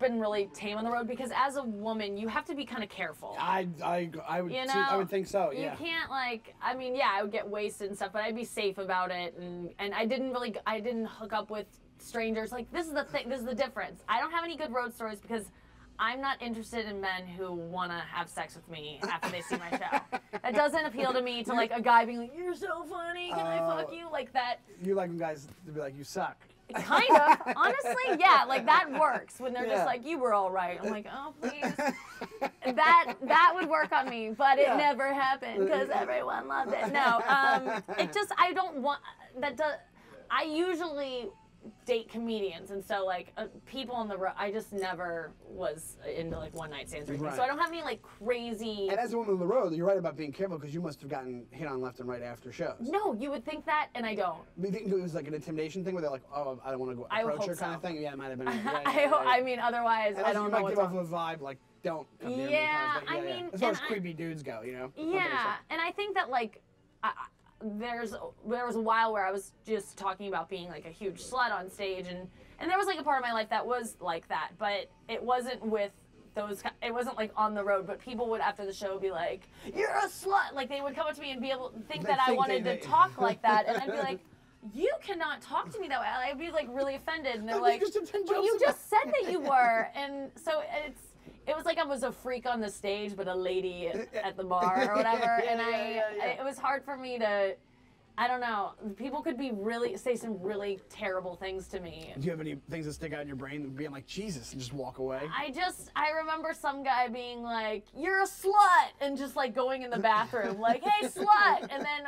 been really tame on the road because as a woman, you have to be kind of careful. I would you know, I would think so. Yeah. You can't like. I mean, yeah, I would get wasted and stuff, but I'd be safe about it. And I didn't hook up with strangers. Like this is the thing. This is the difference. I don't have any good road stories because I'm not interested in men who want to have sex with me after they see my show. It doesn't appeal to me to like a guy being like, "You're so funny, can I fuck you?" Like that. You like them guys to be like, "You suck." Kind of, honestly, yeah. Like that works when they're just like, "You were all right." I'm like, "Oh, please." That would work on me, but it never happened because everyone loved it. No, it just I don't want that. I usually date comedians, and so like people on the road, I just never was into like one night stands or anything. So I don't have any like crazy. And as a woman on the road, you're right about being careful because you must have gotten hit on left and right after shows. No, you would think that, and I don't. You think it was like an intimidation thing where they're like, "Oh, I don't want to go approach her," kind of thing. Yeah, it might have been. I mean, otherwise, I don't know. You might give off a vibe like, "Don't come near me." Kind of thing. I mean, as far as creepy dudes go, you know. Yeah, and I think that like. There was a while where I was just talking about being like a huge slut on stage, and there was like a part of my life that was like that, but it wasn't with those. It wasn't like on the road, but people would after the show be like, "You're a slut!" Like they would come up to me and be able to think that I wanted to talk like that, and I'd be like, "You cannot talk to me that way." I'd be like really offended, and they're like, "Well, you just said that you were," and so it was like I was a freak on the stage, but a lady at the bar or whatever. And it was hard for me to, I don't know. People could say some really terrible things to me. Do you have any things that stick out in your brain, being like Jesus, and just walk away? I remember some guy being like, "You're a slut," and just like going in the bathroom, like, "Hey, slut," and then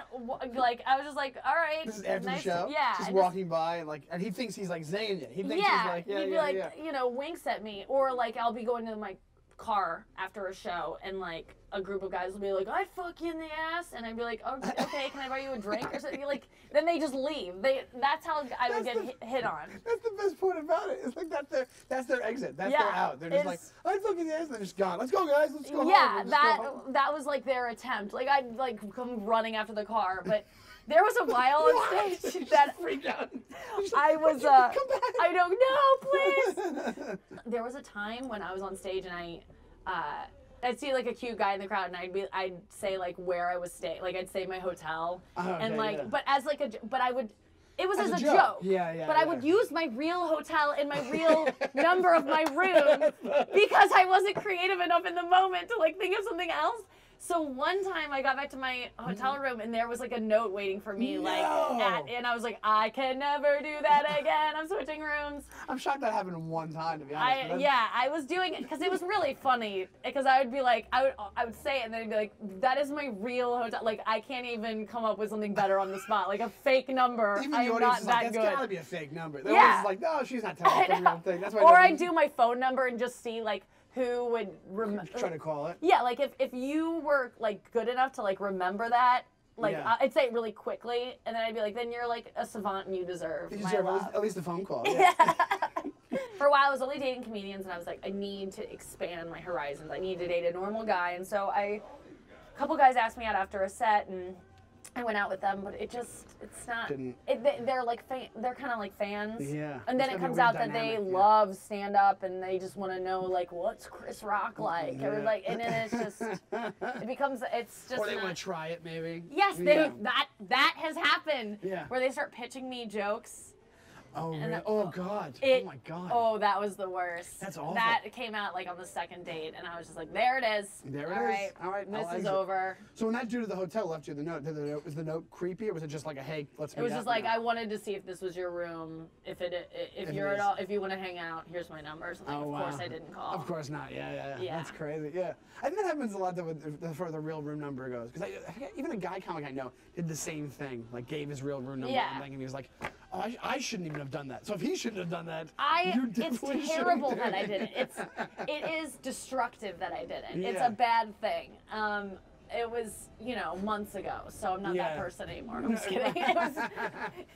like I was just like, "All right." This is after the show. Yeah. Just walking by and he thinks he's like zinging you. He thinks he's like, he'd be like, you know, winks at me, or like I'll be going to my car after a show and like a group of guys will be like, "I'd fuck you in the ass," and I'd be like, "Oh, okay, can I buy you a drink or something?" Like then they just leave. That's how I would get hit on. That's the best part about it. It's like that's their exit. That's their out. They're just like, "I'd fuck you in the ass," and they're just gone. "Let's go, guys. Let's go home." Yeah, that was like their attempt. Like I'd like come running after the car, but there was a while on stage that freaked out. I was come back. I don't know, please. There was a time when I was on stage and I'd see like a cute guy in the crowd and I'd say like where I was staying, like I'd say my hotel, and like but as like it was as a joke. But I would use my real hotel and my real number of my room because I wasn't creative enough in the moment to like think of something else. So one time I got back to my hotel room and there was like a note waiting for me, and I was like, "I can never do that again. I'm switching rooms." I'm shocked that happened one time, to be honest. I was doing it because it was really funny. Because I would be like, I would say it and then I'd be like, "That is my real hotel. Like I can't even come up with something better on the spot. Like a fake number. Even I'm not that good. That's gotta be a fake number." They're always like, "No, she's not telling us the real thing." That's why. Or I'd do my phone number and just see like who would try to call it. Yeah, like if you were like good enough to like remember that, like I'd say it really quickly, and then I'd be like, "Then you're like a savant and you deserve my love." At least a phone call. Yeah. For a while, I was only dating comedians, and I was like, I need to expand my horizons. I need to date a normal guy, and so a couple guys asked me out after a set, and I went out with them, but it's not. They're like they're kind of like fans. Yeah. And then it comes out that they love stand up, and they just want to know like what's Chris Rock like, or like, and then it's just it's just. Or they want to try it maybe. Yes, that has happened. Yeah. Where they start pitching me jokes. Oh, really? Oh, God. Oh, my God. Oh, that was the worst. That's awful. That came out, like, on the second date, and I was just like, there it is. There it is. All right. This is over. So when that dude at the hotel left you the note, was the note creepy, or was it just like a, "Hey, let's meet up"? It was just like, "I wanted to see if this was your room. If you want to hang out, here's my number." So like, of course I didn't call. Of course not. Yeah. That's crazy. Yeah. I think that happens a lot, though, as far as the real room number goes. Because I forget, even a guy comic I know did the same thing. Like, gave his real room number and he was like, "Oh, I shouldn't even have done that." So if he shouldn't have done that, it's terrible that I did it. It is destructive that I did it. It's a bad thing. It was, months ago, so I'm not that person anymore. I'm just kidding.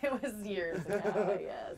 It was years ago, I guess.